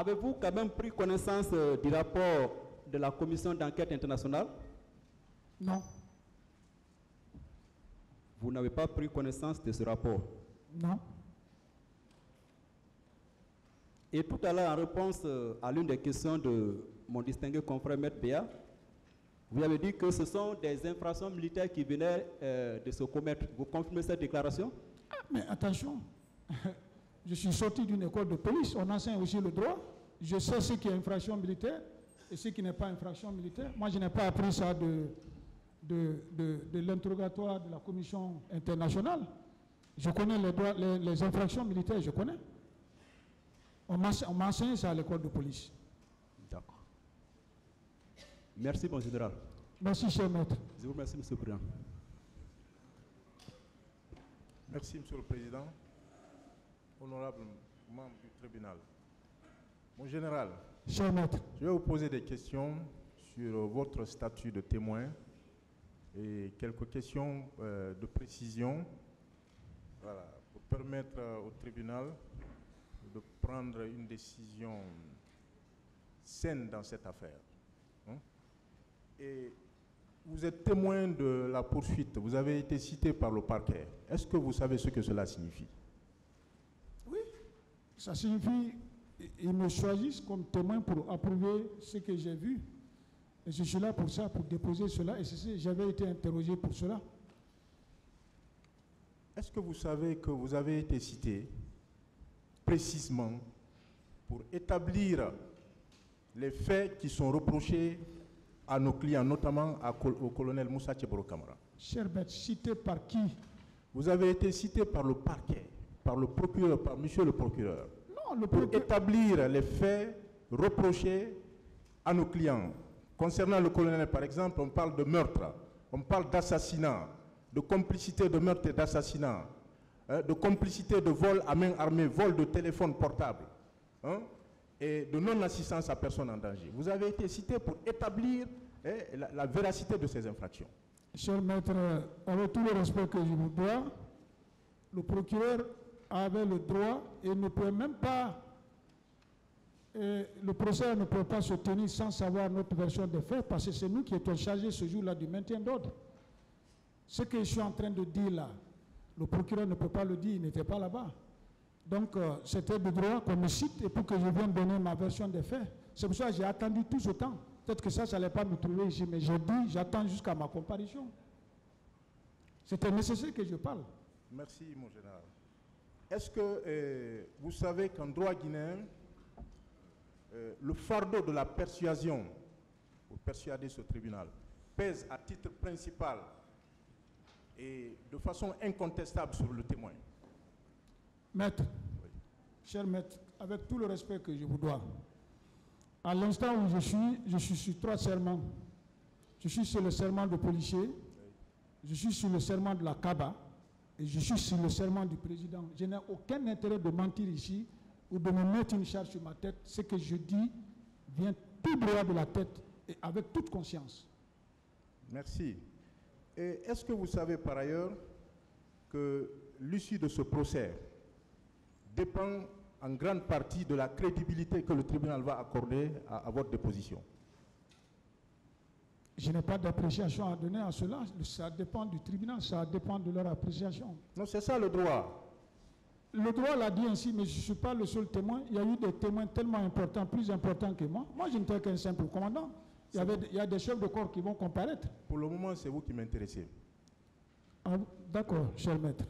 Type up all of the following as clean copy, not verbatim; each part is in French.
Avez-vous quand même pris connaissance du rapport de la commission d'enquête internationale? Non. Vous n'avez pas pris connaissance de ce rapport? Non. Et tout à l'heure, en réponse à l'une des questions de mon distingué confrère Maître Béa, vous avez dit que ce sont des infractions militaires qui venaient de se commettre. Vous confirmez cette déclaration? Ah, mais attention, je suis sorti d'une école de police, on enseigne aussi le droit. Je sais ce qui est infraction militaire et ce qui n'est pas infraction militaire. Moi, je n'ai pas appris ça de l'interrogatoire de la commission internationale. Je connais les infractions militaires, je connais. On m'a enseigné ça à l'école de police. D'accord. Merci, mon général. Merci, cher maître. Je vous remercie, monsieur le président. Merci, monsieur le président. Honorable membre du tribunal. Mon général, cher maître, je vais vous poser des questions sur votre statut de témoin et quelques questions de précision, voilà, pour permettre au tribunal de prendre une décision saine dans cette affaire. Et vous êtes témoin de la poursuite, vous avez été cité par le parquet. Est-ce que vous savez ce que cela signifie? Oui, ça signifie qu'ils me choisissent comme témoin pour approuver ce que j'ai vu. Et je suis là pour ça, pour déposer cela, et j'avais été interrogé pour cela. Est-ce que vous savez que vous avez été cité précisément pour établir les faits qui sont reprochés à nos clients, notamment au colonel Moussa Tcheboro Kamara? Cher maître, cité par qui? Vous avez été cité par le parquet, par le procureur, par monsieur le procureur. Non, le pour procureur... établir les faits reprochés à nos clients. Concernant le colonel, par exemple, on parle de meurtre, on parle d'assassinat, de complicité de meurtre et d'assassinat, de complicité de vol à main armée, vol de téléphone portable, et de non-assistance à personne en danger. Vous avez été cité pour établir la véracité de ces infractions. Cher maître, avec tout le respect que je vous dois, le procureur avait le droit et ne peut même pas, le procès ne peut pas se tenir sans savoir notre version des faits, parce que c'est nous qui étions chargés ce jour-là du maintien d'ordre. Ce que je suis en train de dire là, le procureur ne peut pas le dire, il n'était pas là-bas. Donc, c'était de droit qu'on me cite et pour que je vienne donner ma version des faits. C'est pour ça que j'ai attendu tout ce temps. Peut-être que ça n'allait pas me trouver ici, mais j'ai dit, j'attends jusqu'à ma comparution. C'était nécessaire que je parle. Merci, mon général. Est-ce que vous savez qu'en droit guinéen, le fardeau de la persuasion, pour persuader ce tribunal, pèse à titre principal et de façon incontestable sur le témoin? Maître, oui. Cher maître, avec tout le respect que je vous dois, à l'instant où je suis sur 3 serments. Je suis sur le serment de policier, oui. Je suis sur le serment de la CABA et je suis sur le serment du président. Je n'ai aucun intérêt de mentir ici ou de me mettre une charge sur ma tête. Ce que je dis vient tout droit de la tête et avec toute conscience. Merci. Et est-ce que vous savez par ailleurs que l'issue de ce procès dépend en grande partie de la crédibilité que le tribunal va accorder à votre déposition? Je n'ai pas d'appréciation à donner à cela. Ça dépend du tribunal, ça dépend de leur appréciation. Non, c'est ça le droit. Le droit l'a dit ainsi, mais je ne suis pas le seul témoin. Il y a eu des témoins tellement importants, plus importants que moi. Moi, je n'étais qu'un simple commandant. Il y a des chefs de corps qui vont comparaître. Pour le moment, c'est vous qui m'intéressez. Ah, d'accord, cher maître.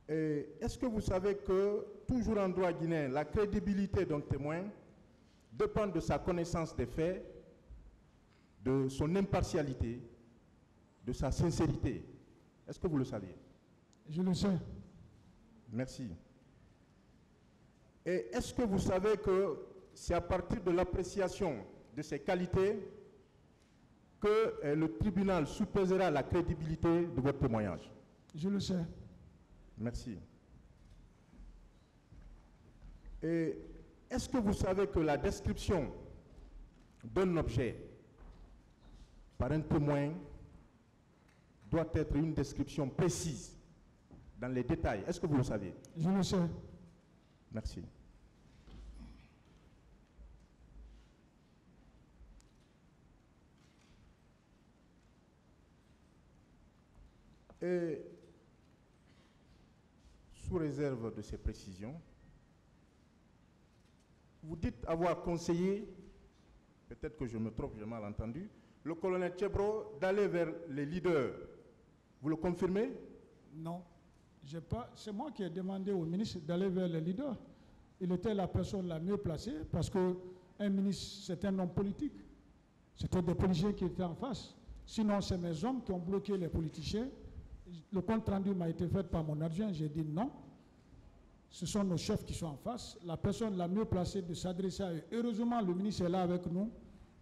Est-ce que vous savez que, toujours en droit guinéen, la crédibilité d'un témoin dépend de sa connaissance des faits, de son impartialité, de sa sincérité? Est-ce que vous le saviez? Je le sais. Merci. Et est-ce que vous savez que c'est à partir de l'appréciation de ces qualités que le tribunal soupesera la crédibilité de votre témoignage? Je le sais. Merci. Et est-ce que vous savez que la description d'un objet par un témoin doit être une description précise dans les détails? Est-ce que vous le savez? Je le sais. Merci. Et sous réserve de ces précisions, vous dites avoir conseillé, peut-être que je me trompe, j'ai mal entendu, le colonel Tchebro d'aller vers les leaders. Vous le confirmez? Non. C'est moi qui ai demandé au ministre d'aller vers les leaders. Il était la personne la mieux placée parce qu'un ministre, c'est un homme politique. C'était des policiers qui étaient en face. Sinon, c'est mes hommes qui ont bloqué les politiciens. Le compte rendu m'a été fait par mon adjoint. J'ai dit non. Ce sont nos chefs qui sont en face. La personne la mieux placée de s'adresser à eux. Heureusement, le ministre est là avec nous.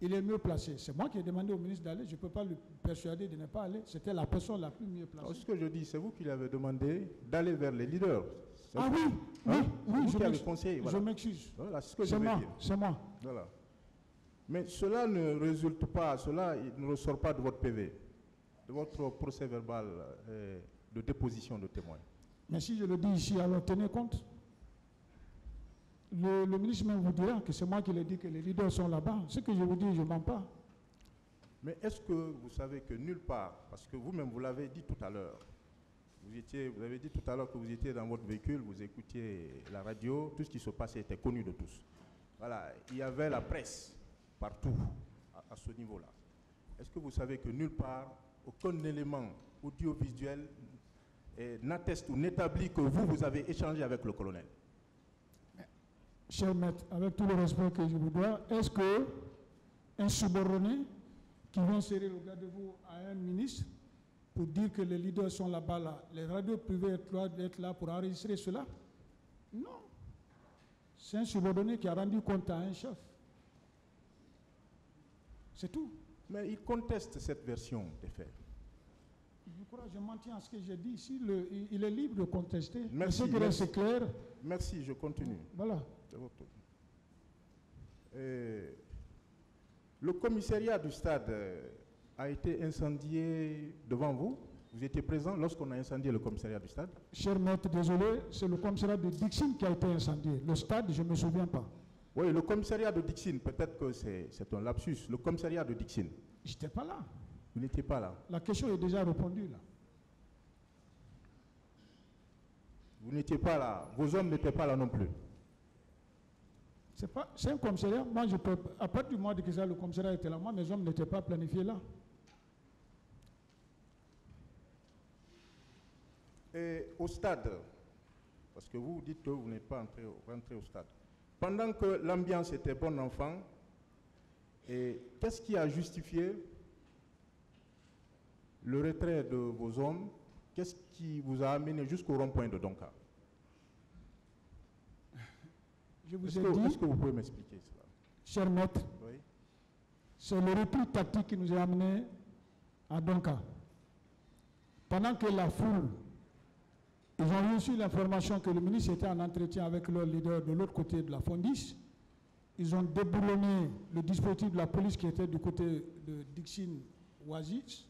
Il est mieux placé. C'est moi qui ai demandé au ministre d'aller. Je ne peux pas le persuader de ne pas aller. C'était la personne la plus mieux placée. Alors, ce que je dis, c'est vous qui lui avez demandé d'aller vers les leaders. Ah oui, hein? oui, vous qui avez conseillé. Voilà. Je m'excuse. Voilà, c'est ce que je veux dire. C'est moi. Voilà. Mais cela ne résulte pas, cela ne ressort pas de votre PV, de votre procès verbal de déposition de témoins. Mais si je le dis ici, alors tenez compte. Le ministre même vous dira que c'est moi qui l'ai dit que les leaders sont là-bas. Ce que je vous dis, je ne mens pas. Mais est-ce que vous savez que nulle part, parce que vous-même vous l'avez dit tout à l'heure, vous avez dit tout à l'heure que vous étiez dans votre véhicule, vous écoutiez la radio, tout ce qui se passait était connu de tous. Voilà, il y avait la presse partout à ce niveau-là. Est-ce que vous savez que nulle part, aucun élément audiovisuel n'atteste ou n'établit que vous avez échangé avec le colonel? Cher maître, avec tout le respect que je vous dois, est-ce qu'un subordonné qui vient serrer le garde-vous à un ministre pour dire que les leaders sont là-bas, là, les radios privées doivent être là pour enregistrer cela? Non. C'est un subordonné qui a rendu compte à un chef. C'est tout. Mais il conteste cette version des faits. Je crois que je m'en tiens à ce que j'ai dit ici. Il est libre de contester. Merci. C'est clair. Merci, je continue. Voilà. Le commissariat du stade a été incendié devant vous. Vous étiez présent lorsqu'on a incendié le commissariat du stade? Cher maître, désolé, c'est le commissariat de Dixine qui a été incendié. Le stade, je ne me souviens pas. Oui, le commissariat de Dixine, peut-être que c'est un lapsus. Le commissariat de Dixine. Je n'étais pas là. Vous n'étiez pas là. La question est déjà répondue là. Vous n'étiez pas là. Vos hommes n'étaient pas là non plus. C'est un commissariat. Moi, je peux, à partir du mois de que ça, le commissariat était là. Moi, mes hommes n'étaient pas planifiés là. Et au stade, parce que vous dites que vous n'êtes pas rentré au stade, pendant que l'ambiance était bon enfant, qu'est-ce qui a justifié le retrait de vos hommes? Qu'est-ce qui vous a amené jusqu'au rond-point de Donka? Est-ce que vous pouvez m'expliquer cela? Cher maître, oui. C'est le repli tactique qui nous a amenés à Donka. Pendant que la foule, ils ont reçu l'information que le ministre était en entretien avec leur leader de l'autre côté de la Fondis. Ils ont déboulonné le dispositif de la police qui était du côté de Dixine Oasis.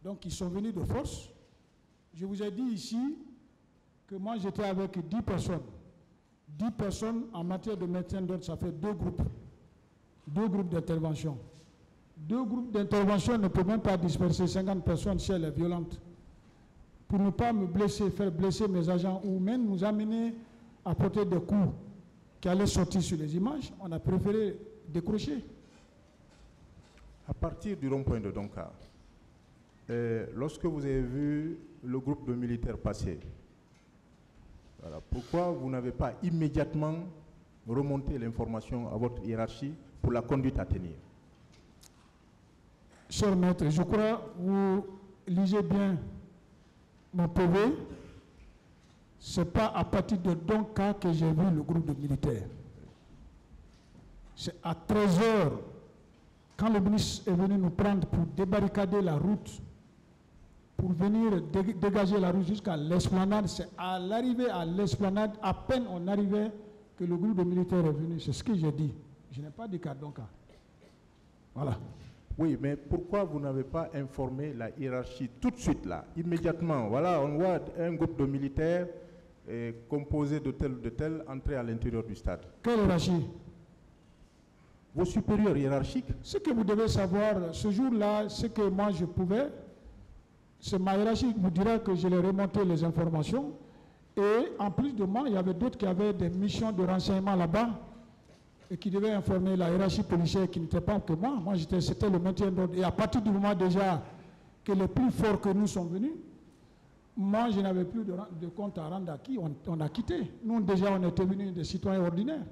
Donc ils sont venus de force. Je vous ai dit ici que moi j'étais avec 10 personnes. 10 personnes en matière de maintien d'ordre, ça fait 2 groupes. 2 groupes d'intervention. 2 groupes d'intervention ne peuvent même pas disperser 50 personnes si elle est violente. Pour ne pas me blesser, faire blesser mes agents ou même nous amener à porter des coups qui allaient sortir sur les images, on a préféré décrocher. À partir du rond-point de Donka, lorsque vous avez vu le groupe de militaires passer, voilà, pourquoi vous n'avez pas immédiatement remonté l'information à votre hiérarchie pour la conduite à tenir? Cher maître, je crois que vous lisez bien mon PV. Ce n'est pas à partir de Donka que j'ai vu le groupe de militaires. C'est à 13h, quand le ministre est venu nous prendre pour débarricader la route, pour venir dégager la route jusqu'à l'esplanade. C'est à l'arrivée à l'esplanade, à peine on arrivait, que le groupe de militaires est venu. C'est ce que j'ai dit. Je n'ai pas dit qu'à Donka. Voilà. Oui, mais pourquoi vous n'avez pas informé la hiérarchie tout de suite là, immédiatement? Voilà, on voit un groupe de militaires composé de tel entrer à l'intérieur du stade. Quelle hiérarchie? Vos supérieurs hiérarchiques? Ce que vous devez savoir, ce jour-là, ce que moi je pouvais, c'est ma hiérarchie qui vous dira que je l'ai remonté les informations. Et en plus de moi, il y avait d'autres qui avaient des missions de renseignement là-bas et qui devaient informer la hiérarchie policière qui n'était pas que moi. Moi, c'était le maintien d'ordre. Et à partir du moment déjà que les plus forts que nous sont venus, moi, je n'avais plus de compte à rendre à qui. On a quitté. Nous, déjà, on était venus des citoyens ordinaires.